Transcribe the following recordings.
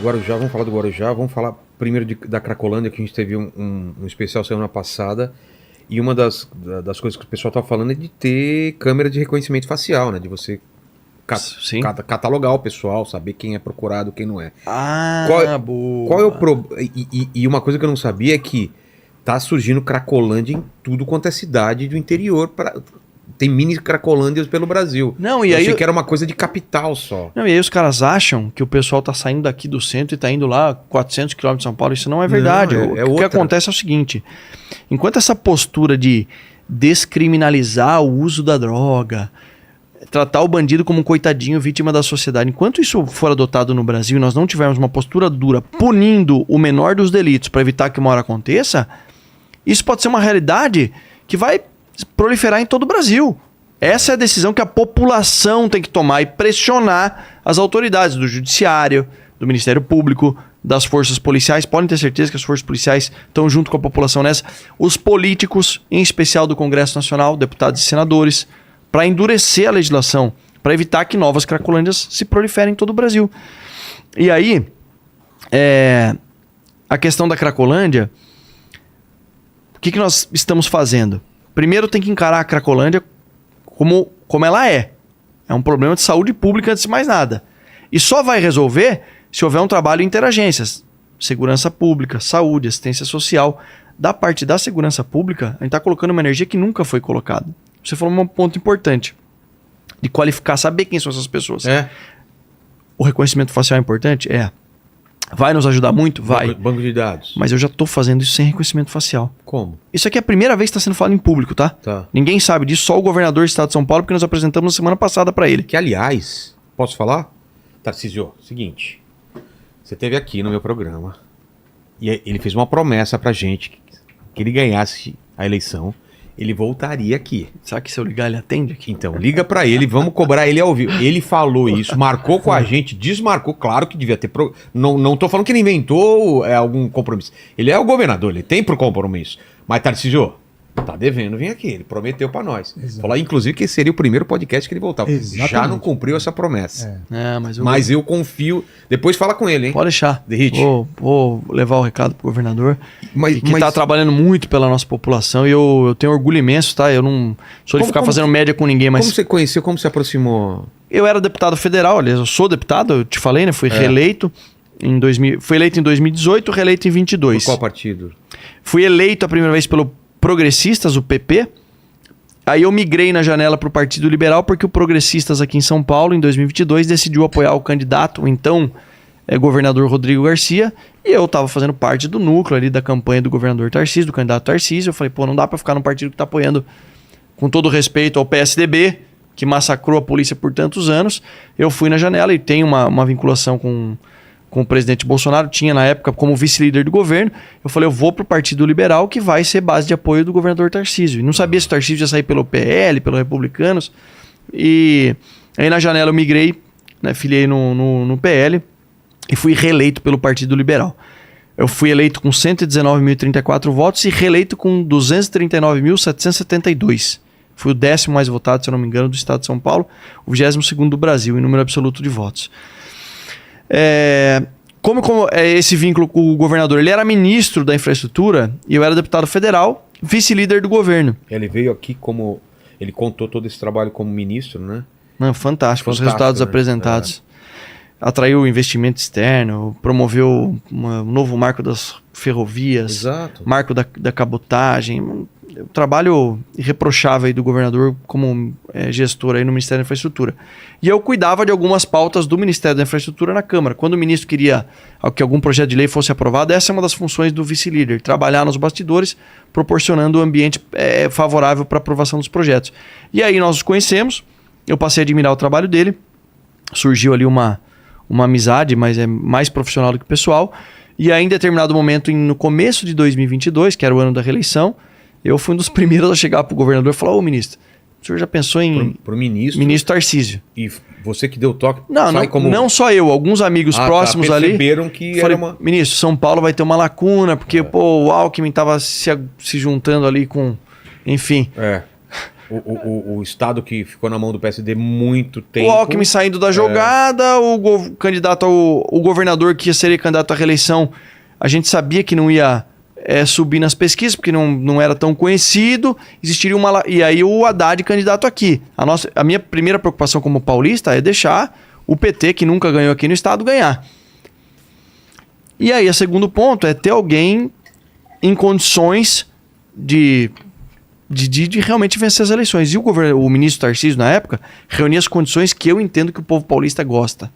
Guarujá, vamos falar do Guarujá, vamos falar primeiro da Cracolândia, que a gente teve um especial semana passada. E uma das coisas que o pessoal tá falando é de ter câmera de reconhecimento facial, né? De você catalogar o pessoal, saber quem é procurado, quem não é. Boa. Qual é o problema? E uma coisa que eu não sabia é que tá surgindo Cracolândia em tudo quanto é cidade do interior. Tem mini Cracolândias pelo Brasil. Não, e eu aí achei que era uma coisa de capital só. Não, e aí os caras acham que o pessoal tá saindo daqui do centro e tá indo lá 400 km de São Paulo. Isso não é verdade. O que acontece é o seguinte. Enquanto essa postura de descriminalizar o uso da droga, tratar o bandido como um coitadinho, vítima da sociedade, enquanto isso for adotado no Brasil e nós não tivermos uma postura dura punindo o menor dos delitos para evitar que uma hora aconteça, isso pode ser uma realidade que vai proliferar em todo o Brasil. Essa é a decisão que a população tem que tomar e pressionar as autoridades do judiciário, do Ministério Público, das forças policiais. Podem ter certeza que as forças policiais estão junto com a população nessa. Os políticos, em especial do Congresso Nacional, deputados e senadores, para endurecer a legislação, para evitar que novas cracolândias se proliferem em todo o Brasil. E aí, a questão da Cracolândia, o que nós estamos fazendo? Primeiro tem que encarar a Cracolândia como ela é. É um problema de saúde pública antes de mais nada. E só vai resolver se houver um trabalho interagências. Segurança pública, saúde, assistência social. Da parte da segurança pública, a gente está colocando uma energia que nunca foi colocada. Você falou um ponto importante. De qualificar, saber quem são essas pessoas. O reconhecimento facial é importante? Vai nos ajudar muito? Vai. Banco de dados. Mas eu já estou fazendo isso sem reconhecimento facial. Como? Isso aqui é a primeira vez que está sendo falado em público, tá? Ninguém sabe disso, só o governador do estado de São Paulo, porque nós apresentamos na semana passada para ele. Que, aliás, posso falar? Tarcísio, seguinte. Você esteve aqui no meu programa e ele fez uma promessa pra gente que ele ganhasse a eleição, ele voltaria aqui. Será que se eu ligar ele atende aqui? Então, liga pra ele, vamos cobrar ele ao vivo. Ele falou isso, marcou com a gente, desmarcou, claro que devia ter... Não tô falando que ele inventou algum compromisso. Ele é o governador, ele tem pro compromisso. Mas, Tarcísio, tá devendo vir aqui, ele prometeu pra nós. Falou, inclusive, que esse seria o primeiro podcast que ele voltava. Exatamente. Já não cumpriu essa promessa. Mas eu confio... Depois fala com ele, hein? Pode deixar. Vou levar o recado pro governador, que tá trabalhando muito pela nossa população, e eu tenho orgulho imenso, tá? Eu não sou de ficar fazendo média com ninguém, mas... Como você conheceu, como se aproximou? Eu era deputado federal, aliás, eu sou deputado, eu te falei, né? Fui reeleito fui eleito em 2018, reeleito em 22. Por qual partido? Fui eleito a primeira vez pelo Progressistas, o PP. Aí eu migrei na janela para o Partido Liberal porque o Progressistas aqui em São Paulo, em 2022, decidiu apoiar o candidato, o então governador Rodrigo Garcia, e eu estava fazendo parte do núcleo ali da campanha do governador Tarcísio, do candidato Tarcísio. Eu falei, não dá para ficar num partido que está apoiando, com todo respeito ao PSDB, que massacrou a polícia por tantos anos. Eu fui na janela e tenho uma vinculação com o presidente Bolsonaro, tinha na época como vice-líder do governo. Eu falei, eu vou pro Partido Liberal, que vai ser base de apoio do governador Tarcísio. E não sabia se o Tarcísio ia sair pelo PL, pelos republicanos. E aí na janela eu migrei, né, filiei no PL e fui reeleito pelo Partido Liberal. Eu fui eleito com 119.034 votos e reeleito com 239.772. Fui o 10º mais votado, se eu não me engano, do estado de São Paulo, o 22º do Brasil, em número absoluto de votos. Como é esse vínculo com o governador? Ele era ministro da infraestrutura e eu era deputado federal, vice-líder do governo. Ele veio aqui como... Ele contou todo esse trabalho como ministro, né? Fantástico, os resultados apresentados. Atraiu investimento externo, promoveu um novo marco das ferrovias, marco da cabotagem. Um trabalho irreprochável aí do governador como gestor aí no Ministério da Infraestrutura. E eu cuidava de algumas pautas do Ministério da Infraestrutura na Câmara. Quando o ministro queria que algum projeto de lei fosse aprovado, essa é uma das funções do vice-líder, trabalhar nos bastidores, proporcionando um ambiente favorável para a aprovação dos projetos. E aí nós nos conhecemos, eu passei a admirar o trabalho dele, surgiu ali uma amizade, mas é mais profissional do que pessoal. E aí, em determinado momento, no começo de 2022, que era o ano da reeleição, eu fui um dos primeiros a chegar para o governador e falar, ô ministro, o senhor já pensou em... Pro ministro? Ministro Tarcísio. E você que deu toque? Não só eu, alguns amigos próximos perceberam ali. Que falei, era uma... Ministro, São Paulo vai ter uma lacuna, porque o Alckmin estava se juntando ali com... Enfim. o estado que ficou na mão do PSD muito tempo. O Alckmin saindo da jogada, candidato o governador que ia ser candidato à reeleição, a gente sabia que não ia subir nas pesquisas, porque não era tão conhecido. Existiria e aí o Haddad candidato aqui. A minha primeira preocupação como paulista é deixar o PT, que nunca ganhou aqui no estado, ganhar. E aí, o segundo ponto é ter alguém em condições de realmente vencer as eleições. E o ministro Tarcísio, na época, reunia as condições que eu entendo que o povo paulista gosta.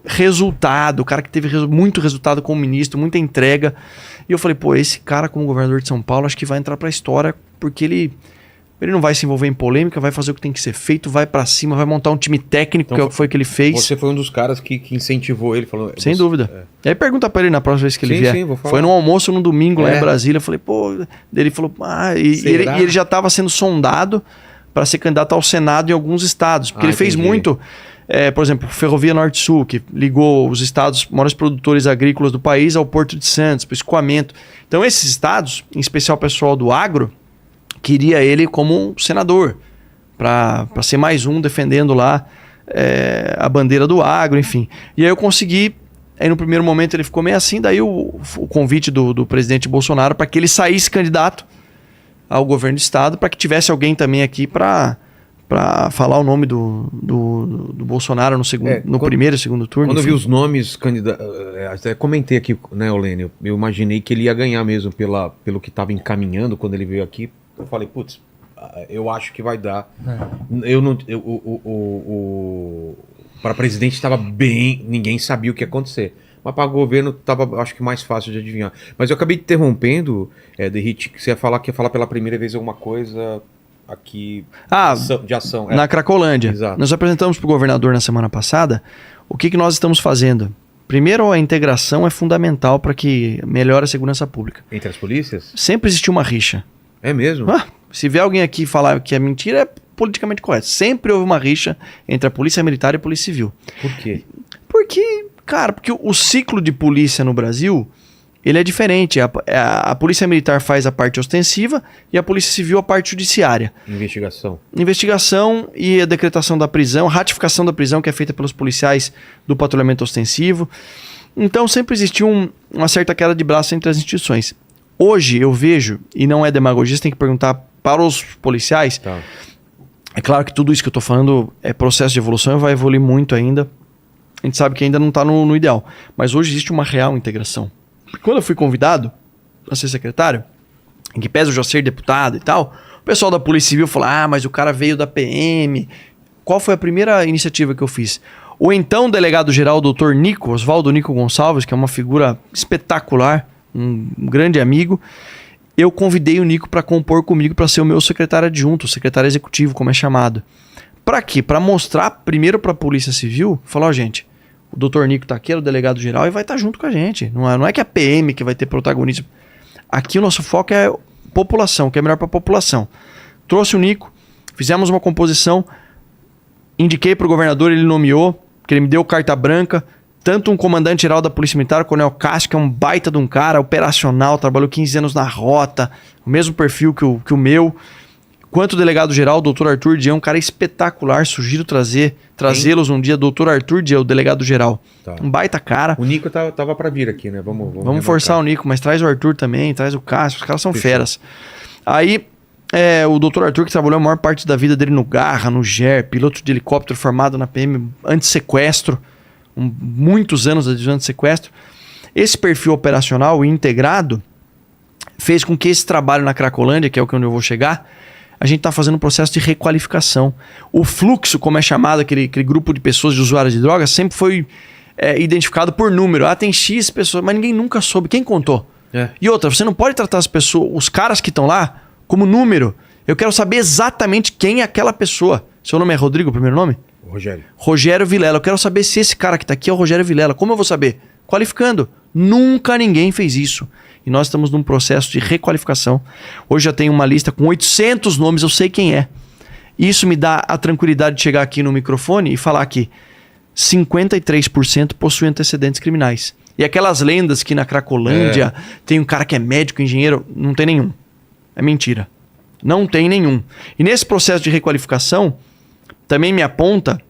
Resultado, o cara que teve muito resultado como ministro, muita entrega. E eu falei, esse cara como governador de São Paulo, acho que vai entrar pra história, porque ele não vai se envolver em polêmica, vai fazer o que tem que ser feito, vai pra cima, vai montar um time técnico, então, que foi o que ele fez. Você foi um dos caras que incentivou ele. Falou, sem dúvida. E aí pergunta pra ele na próxima vez que ele vier. Sim, vou falar. Foi num almoço no domingo lá em Brasília. Eu falei, ele falou, ele já estava sendo sondado para ser candidato ao Senado em alguns estados. Porque ele fez muito, por exemplo, Ferrovia Norte-Sul, que ligou os estados maiores produtores agrícolas do país ao Porto de Santos, para o escoamento. Então esses estados, em especial o pessoal do agro, queria ele como um senador, para ser mais um defendendo lá a bandeira do agro, enfim. E aí eu consegui, aí no primeiro momento ele ficou meio assim, daí o convite do presidente Bolsonaro para que ele saísse candidato ao governo do estado, para que tivesse alguém também aqui para falar o nome do Bolsonaro no primeiro e segundo turno. Quando eu vi os nomes candidatos, até comentei aqui, né, Olênio, eu imaginei que ele ia ganhar mesmo pelo que estava encaminhando quando ele veio aqui. Eu falei, eu acho que vai dar. Para presidente estava bem, ninguém sabia o que ia acontecer. Mas para governo estava, acho que mais fácil de adivinhar. Mas eu acabei te interrompendo, Derrit, que você ia falar pela primeira vez alguma coisa aqui de ação. Na Cracolândia. Exato. Nós apresentamos para o governador na semana passada o que nós estamos fazendo. Primeiro, a integração é fundamental para que melhore a segurança pública. Entre as polícias? Sempre existiu uma rixa. É mesmo? Se vier alguém aqui falar que é mentira, é politicamente correto. Sempre houve uma rixa entre a polícia militar e a polícia civil. Por quê? Porque o ciclo de polícia no Brasil, ele é diferente. A polícia militar faz a parte ostensiva e a polícia civil a parte judiciária. Investigação e a decretação da prisão, ratificação da prisão que é feita pelos policiais do patrulhamento ostensivo. Então sempre existiu uma certa queda de braço entre as instituições. Hoje eu vejo, e não é demagogia, você tem que perguntar para os policiais. Tá. É claro que tudo isso que eu estou falando é processo de evolução e vai evoluir muito ainda. A gente sabe que ainda não está no ideal. Mas hoje existe uma real integração. Quando eu fui convidado a ser secretário, em que pese eu já ser deputado e tal, o pessoal da Polícia Civil falou, mas o cara veio da PM. Qual foi a primeira iniciativa que eu fiz? O então delegado-geral, doutor Oswaldo Nico Gonçalves, que é uma figura espetacular, um grande amigo, eu convidei o Nico para compor comigo para ser o meu secretário adjunto, o secretário executivo, como é chamado. Para quê? Para mostrar primeiro para a Polícia Civil, falar, gente, o doutor Nico está aqui, é o delegado-geral, e vai estar junto com a gente. Não é que a PM que vai ter protagonismo. Aqui o nosso foco é população, que é melhor para a população. Trouxe o Nico, fizemos uma composição, indiquei para o governador, ele nomeou, que ele me deu carta branca, tanto um comandante-geral da Polícia Militar, o Coronel Castro, que é um baita de um cara, operacional, trabalhou 15 anos na rota, o mesmo perfil que o meu, quanto o delegado-geral, o doutor Arthur Dias, um cara espetacular, sugiro trazê-los um dia, doutor Arthur Dias, o delegado-geral. Tá. Um baita cara. O Nico tava para vir aqui, né? Vamos forçar o Nico, mas traz o Arthur também, traz o Castro, os caras são feras. Aí, o doutor Arthur, que trabalhou a maior parte da vida dele no Garra, no GER, piloto de helicóptero formado na PM, anti-sequestro, muitos anos de anti-sequestro. Esse perfil operacional e integrado fez com que esse trabalho na Cracolândia, que é o que onde eu vou chegar, a gente está fazendo um processo de requalificação. O fluxo, como é chamado, aquele grupo de pessoas, de usuários de drogas, sempre foi identificado por número. Tem X pessoas, mas ninguém nunca soube. Quem contou? E outra, você não pode tratar as pessoas, os caras que estão lá, como número. Eu quero saber exatamente quem é aquela pessoa. Seu nome é Rodrigo, o primeiro nome? Rogério Vilela. Eu quero saber se esse cara que está aqui é o Rogério Vilela. Como eu vou saber? Qualificando. Nunca ninguém fez isso. E nós estamos num processo de requalificação. Hoje já tenho uma lista com 800 nomes, eu sei quem é. Isso me dá a tranquilidade de chegar aqui no microfone e falar que 53% possuem antecedentes criminais. E aquelas lendas que na Cracolândia tem um cara que é médico, engenheiro, não tem nenhum. É mentira. Não tem nenhum. E nesse processo de requalificação, também me aponta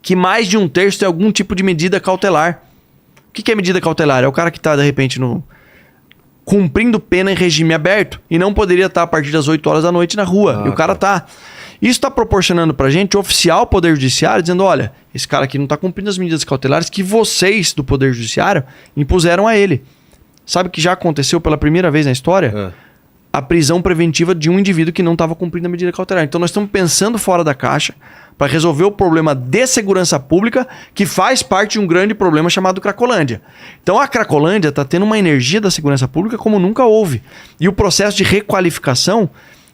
que mais de 1/3 tem algum tipo de medida cautelar. O que é medida cautelar? É o cara que está, de repente, cumprindo pena em regime aberto e não poderia estar a partir das 8 horas da noite na rua. E o cara tá. Isso está proporcionando pra gente oficial Poder Judiciário dizendo, olha, esse cara aqui não está cumprindo as medidas cautelares que vocês do Poder Judiciário impuseram a ele. Sabe que já aconteceu pela primeira vez na história? A prisão preventiva de um indivíduo que não estava cumprindo a medida cautelar. Então nós estamos pensando fora da caixa para resolver o problema de segurança pública que faz parte de um grande problema chamado Cracolândia. Então a Cracolândia está tendo uma energia da segurança pública como nunca houve. E o processo de requalificação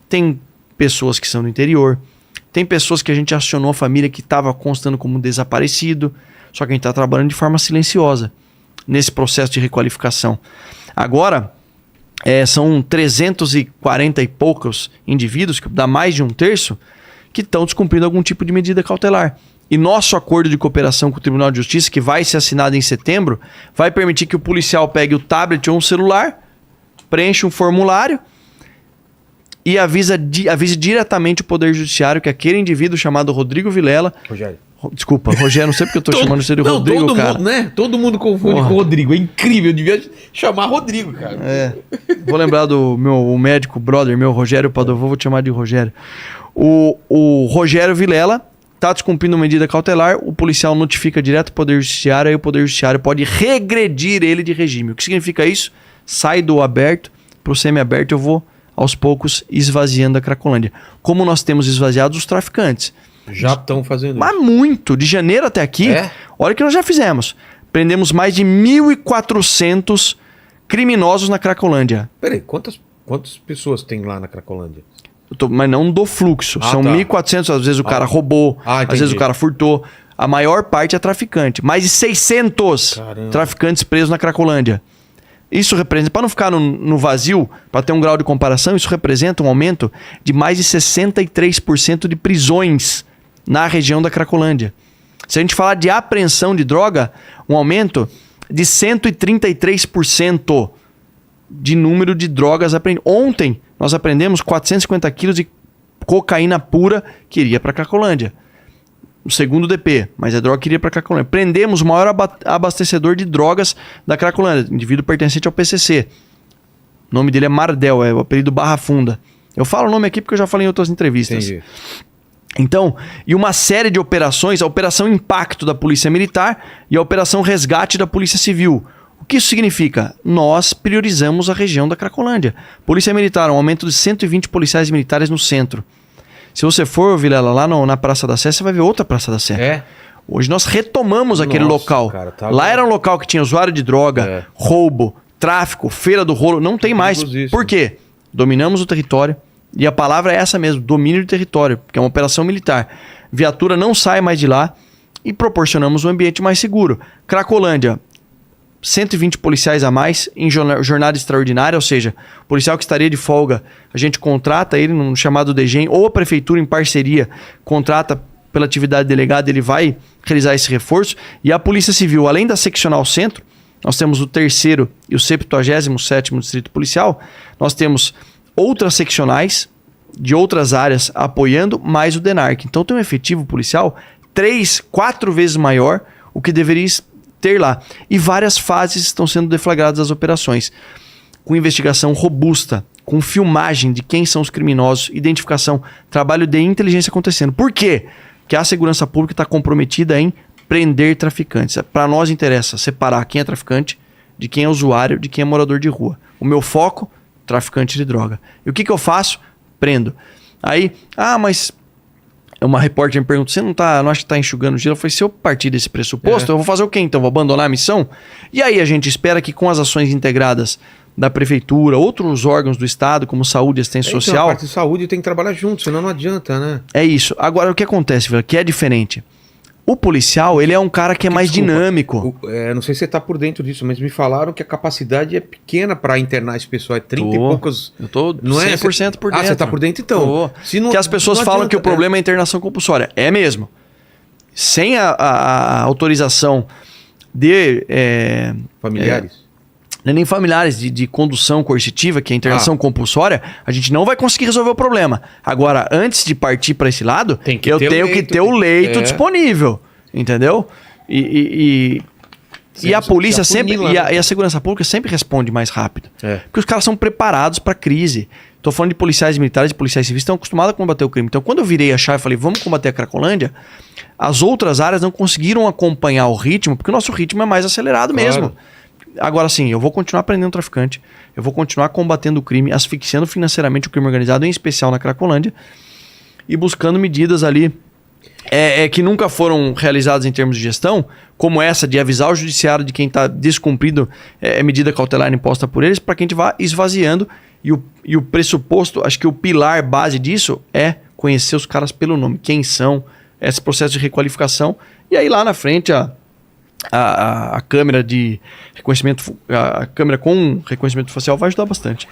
tem pessoas que são do interior, tem pessoas que a gente acionou a família que estava constando como desaparecido, só que a gente está trabalhando de forma silenciosa nesse processo de requalificação. Agora, são 340 e poucos indivíduos, que dá mais de 1/3, que estão descumprindo algum tipo de medida cautelar. E nosso acordo de cooperação com o Tribunal de Justiça, que vai ser assinado em setembro, vai permitir que o policial pegue o tablet ou um celular, preencha um formulário e avise diretamente o Poder Judiciário que aquele indivíduo chamado Rodrigo Vilela... Desculpa, Rogério, não sei porque eu tô chamando você de Rodrigo, cara. Mundo, né? Todo mundo confunde com Rodrigo. É incrível, eu devia chamar Rodrigo, cara. Vou lembrar do o médico brother, meu Rogério Padovô, vou te chamar de Rogério. O Rogério Vilela tá descumprindo medida cautelar, o policial notifica direto o Poder Judiciário, aí o Poder Judiciário pode regredir ele de regime. O que significa isso? Sai do aberto pro semiaberto, eu vou aos poucos esvaziando a Cracolândia. Como nós temos esvaziado os traficantes. Já estão fazendo isso. Mas muito. De janeiro até aqui, olha o que nós já fizemos. Prendemos mais de 1.400 criminosos na Cracolândia. Peraí, quantas pessoas tem lá na Cracolândia? Mas não do fluxo. São 1.400. Às vezes o cara roubou, às vezes o cara furtou. A maior parte é traficante. Mais de 600 traficantes presos na Cracolândia. Isso representa, para não ficar no vazio, para ter um grau de comparação, isso representa um aumento de mais de 63% de prisões na região da Cracolândia. Se a gente falar de apreensão de droga, um aumento de 133% de número de drogas apreendidas. Ontem, nós apreendemos 450 quilos de cocaína pura que iria para a Cracolândia. O segundo DP, mas a droga que iria para a Cracolândia. Prendemos o maior abastecedor de drogas da Cracolândia, indivíduo pertencente ao PCC. O nome dele é Mardel, é o apelido Barra Funda. Eu falo o nome aqui porque eu já falei em outras entrevistas. Entendi. Então, e uma série de operações, a Operação Impacto da Polícia Militar e a Operação Resgate da Polícia Civil. O que isso significa? Nós priorizamos a região da Cracolândia. Polícia Militar, um aumento de 120 policiais militares no centro. Se você for, Vilela, lá na Praça da Sé, você vai ver outra Praça da Sé. Hoje nós retomamos aquele local. Cara, lá era um local que tinha usuário de droga, roubo, tráfico, feira do rolo. Não tem mais. Por quê? Dominamos o território. E a palavra é essa mesmo, domínio do território, porque é uma operação militar. Viatura não sai mais de lá e proporcionamos um ambiente mais seguro. Cracolândia, 120 policiais a mais em jornada extraordinária, ou seja, o policial que estaria de folga, a gente contrata ele no chamado DGEM, ou a prefeitura em parceria contrata pela atividade delegada, ele vai realizar esse reforço. E a Polícia Civil, além da seccional centro, nós temos o 3º e o 77º distrito policial, nós temos outras seccionais de outras áreas apoiando, mais o DENARC. Então tem um efetivo policial 3, 4 vezes maior o que deveria ter lá. E várias fases estão sendo deflagradas as operações, com investigação robusta, com filmagem de quem são os criminosos, identificação, trabalho de inteligência acontecendo. Por quê? Porque a segurança pública está comprometida em prender traficantes. Para nós interessa separar quem é traficante de quem é usuário, de quem é morador de rua. O meu foco, traficante de droga. E o que eu faço? Prendo. Aí, mas uma repórter me pergunta, você não acha que está enxugando gelo? Eu falei, se eu partir desse pressuposto, eu vou fazer o quê então? Vou abandonar a missão? E aí a gente espera que com as ações integradas da prefeitura, outros órgãos do estado, como saúde e assistência social... A parte de saúde tem que trabalhar junto, senão não adianta, né? É isso. Agora, o que acontece, Vila, que é diferente... O policial, ele é um cara que é mais dinâmico. Não sei se você está por dentro disso, mas me falaram que a capacidade é pequena para internar esse pessoal. É 30 e poucos... Eu tô 100% por dentro. Você está por dentro então? Que as pessoas falam que o problema é a internação compulsória. É mesmo. Sem a autorização de... familiares? não é nem familiares de condução coercitiva, que é a internação compulsória, a gente não vai conseguir resolver o problema. Agora, antes de partir para esse lado, eu tenho que ter o leito disponível, entendeu? E a polícia sempre, e a segurança pública sempre responde mais rápido. Porque os caras são preparados para crise. Estou falando de policiais militares e policiais civis, estão acostumados a combater o crime. Então, quando eu virei a chave e falei, vamos combater a Cracolândia, as outras áreas não conseguiram acompanhar o ritmo, porque o nosso ritmo é mais acelerado mesmo. Agora sim, eu vou continuar prendendo traficante, eu vou continuar combatendo o crime, asfixiando financeiramente o crime organizado, em especial na Cracolândia, e buscando medidas ali que nunca foram realizadas em termos de gestão, como essa de avisar o judiciário de quem está descumprindo medida cautelar imposta por eles, para que a gente vá esvaziando. E o pressuposto, acho que o pilar base disso é conhecer os caras pelo nome, quem são, esse processo de requalificação. E aí lá na frente a câmera de reconhecimento, a câmera com reconhecimento facial vai ajudar bastante.